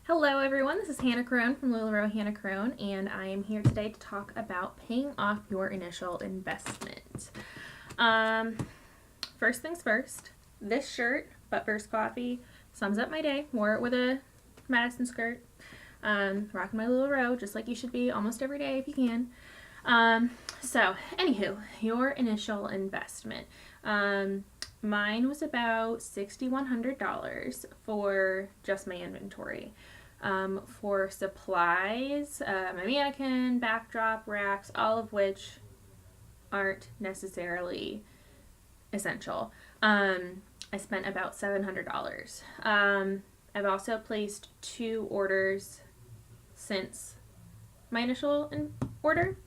Hello everyone, this is Hannah Carone from LuLaRoe Hannah Carone, and I am here today to talk about paying off your initial investment. Um, First things first, this shirt, But First Coffee, sums up my day. Wore it with a Madison skirt. Rocking my LuLaRoe, just like you should be almost every day if you can. Anywho, your initial investment. Mine was about $6,100 for just my inventory. For supplies, my mannequin, backdrop, racks, all of which aren't necessarily essential. I spent about $700. I've also placed 2 orders since my initial order.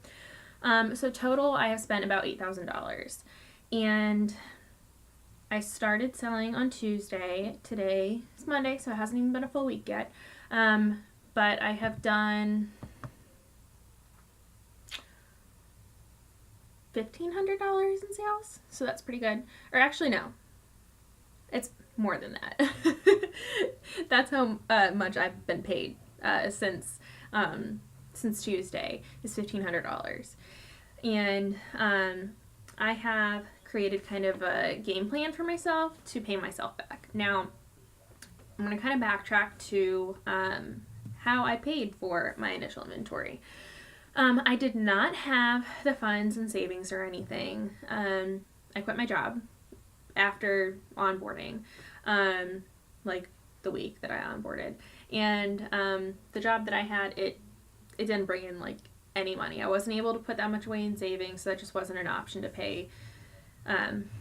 So total, I have spent about $8,000. And I started selling on Tuesday. Today is Monday, so it hasn't even been a full week yet. But I have done $1,500 in sales, so that's pretty good. Or actually, no, it's more than that. That's how much I've been paid since Tuesday is $1,500, and I have created kind of a game plan for myself to pay myself back. Now, I'm going to kind of backtrack to how I paid for my initial inventory. I did not have the funds and savings or anything. I quit my job after onboarding, like the week that I onboarded. And the job that I had, it didn't bring in like any money. I wasn't able to put that much away in savings, so that just wasn't an option to pay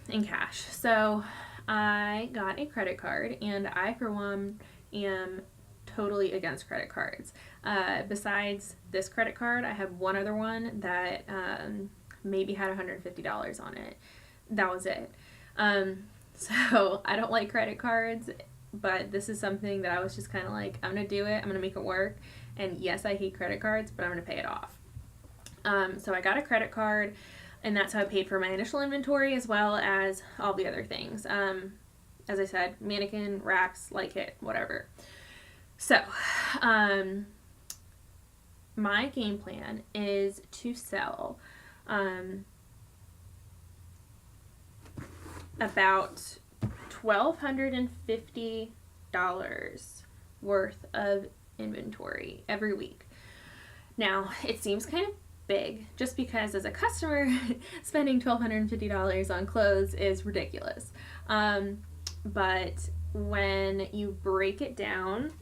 in cash. So I got a credit card, and I, for one, am totally against credit cards. Besides this credit card, I had one other one that maybe had $150 on it. That was it. So I don't like credit cards, but this is something that I was just kind of like, I'm going to do it. I'm going to make it work. And yes, I hate credit cards, but I'm going to pay it off. So I got a credit card, and that's how I paid for my initial inventory as well as all the other things. As I said, mannequin, racks, light kit, whatever. So, my game plan is to sell about $1,250 worth of inventory every week. Now, it seems kind of big just because as a customer, spending $1,250 on clothes is ridiculous. But when you break it down,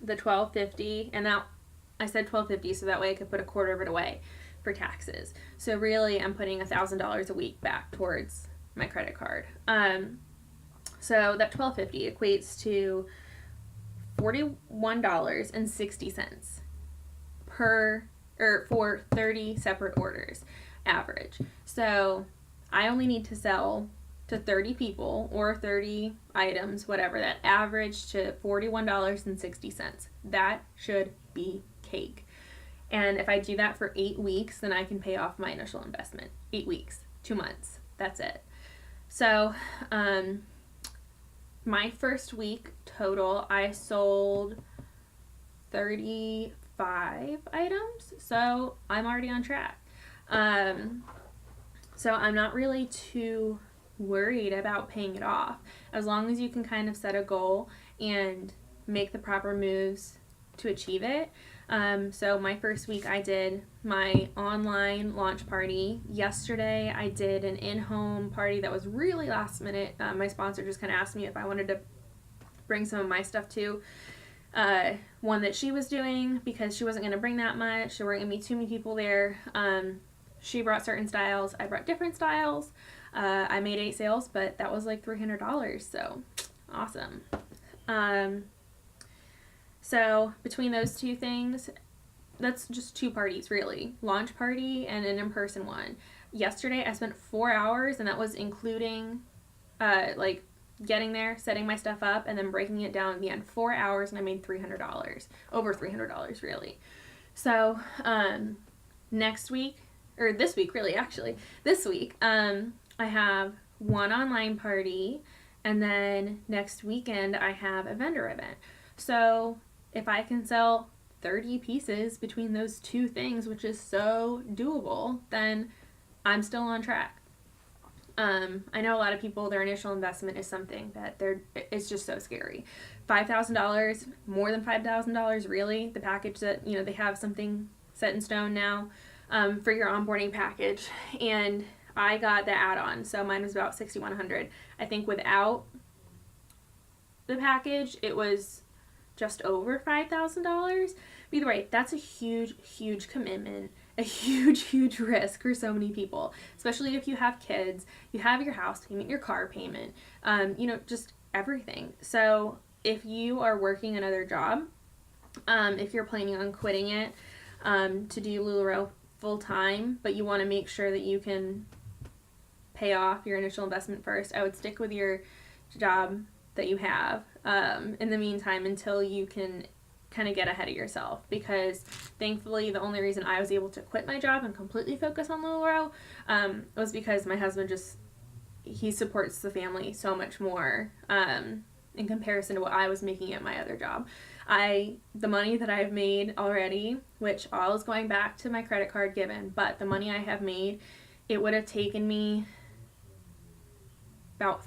the $1,250, and that I said $1,250 so that way I could put a quarter of it away for taxes. So really, I'm putting $1,000 a week back towards my credit card. So that $1,250 equates to $41.60 for 30 separate orders average. So I only need to sell to 30 people or 30 items, whatever, that average to $41.60. That should be cake. And if I do that for 8 weeks, then I can pay off my initial investment. 8 weeks, 2 months, that's it. So my first week total, I sold 35 items, so I'm already on track. So I'm not really too worried about paying it off as long as you can kind of set a goal and make the proper moves to achieve it. So my first week I did my online launch party. Yesterday I did an in-home party that was really last minute. My sponsor just kind of asked me if I wanted to bring some of my stuff too. One that she was doing because she wasn't going to bring that much. There weren't going to be too many people there. She brought certain styles. I brought different styles. I made 8 sales, but that was like $300, so awesome. So between those 2 things, that's just 2 parties really. Launch party and an in-person one. Yesterday I spent 4 hours, and that was including like getting there, setting my stuff up, and then breaking it down at the end. 4 hours, and I made $300. Over $300 really. So next week, or this week really actually, this week, I have one online party, and then next weekend I have a vendor event. So if I can sell 30 pieces between those two things, which is so doable, then I'm still on track. I know a lot of people, their initial investment is something that it's just so scary. $5,000, more than $5,000, really. The package that, they have something set in stone now for your onboarding package. And I got the add-on, so mine was about $6,100. I think without the package, it was just over $5,000. Either way, that's a huge, huge commitment, a huge, huge risk for so many people, especially if you have kids, you have your house payment, your car payment, just everything. So if you are working another job, if you're planning on quitting it to do LuLaRoe full time, but you want to make sure that you can pay off your initial investment first, I would stick with your job that you have in the meantime until you can kind of get ahead of yourself, because thankfully the only reason I was able to quit my job and completely focus on LuLaRoe was because my husband he supports the family so much more in comparison to what I was making at my other job. The money that I've made already, which all is going back to my credit card given, but the money I have made, it would have taken me about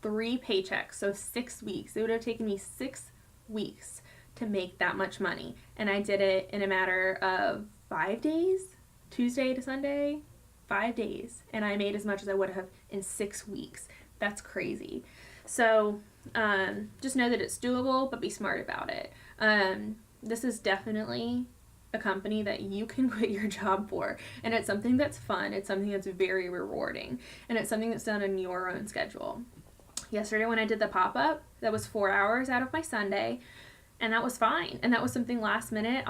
3 paychecks, so 6 weeks. It would have taken me 6 weeks to make that much money, and I did it in a matter of 5 days, Tuesday to Sunday, 5 days, and I made as much as I would have in 6 weeks. That's crazy. So just know that it's doable, but be smart about it. This is definitely a company that you can quit your job for, and it's something that's fun, it's something that's very rewarding, and it's something that's done on your own schedule. Yesterday when I did the pop-up, that was 4 hours out of my Sunday, and that was fine. And that was something last minute.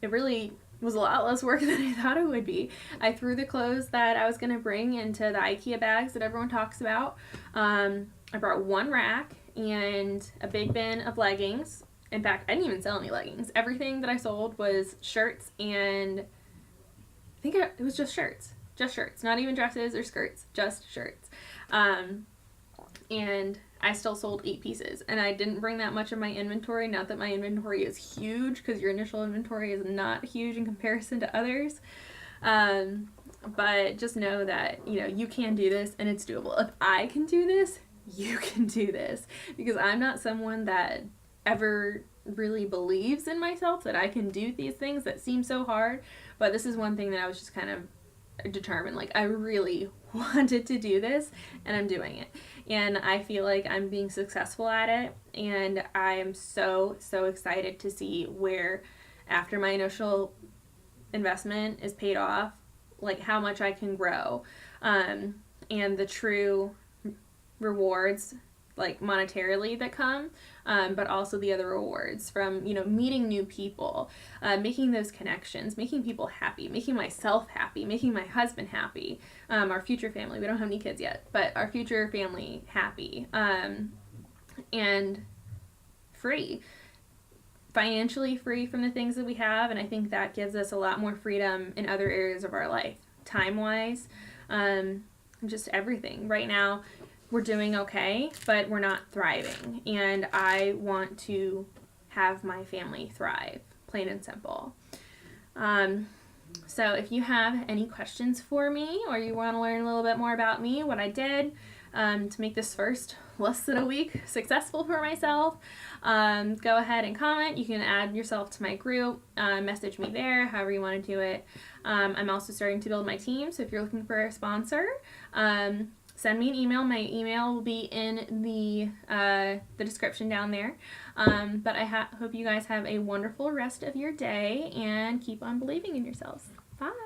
It really was a lot less work than I thought it would be. I threw the clothes that I was going to bring into the IKEA bags that everyone talks about. I brought 1 rack and a big bin of leggings. In fact, I didn't even sell any leggings. Everything that I sold was shirts, and I think it was just shirts. Just shirts. Not even dresses or skirts. Just shirts. And I still sold 8 pieces, and I didn't bring that much of my inventory. Not that my inventory is huge, because your initial inventory is not huge in comparison to others, but just know that you can do this, and it's doable. If I can do this, you can do this, because I'm not someone that ever really believes in myself that I can do these things that seem so hard, but this is one thing that I was just kind of determined, like I really wanted to do this, and I'm doing it, and I feel like I'm being successful at it, and I am so excited to see where, after my initial investment is paid off, like how much I can grow, and the true rewards, like monetarily, that come, but also the other rewards from meeting new people, making those connections, making people happy, making myself happy, making my husband happy, our future family, we don't have any kids yet, but our future family happy, and free, financially free from the things that we have. And I think that gives us a lot more freedom in other areas of our life, time wise, just everything. Right now we're doing okay, but we're not thriving, and I want to have my family thrive, plain and simple. So if you have any questions for me, or you want to learn a little bit more about me, what I did to make this first less than a week successful for myself, go ahead and comment. You can add yourself to my group, message me there, however you want to do it. I'm also starting to build my team, so if you're looking for a sponsor, send me an email. My email will be in the description down there. But I hope you guys have a wonderful rest of your day, and keep on believing in yourselves. Bye.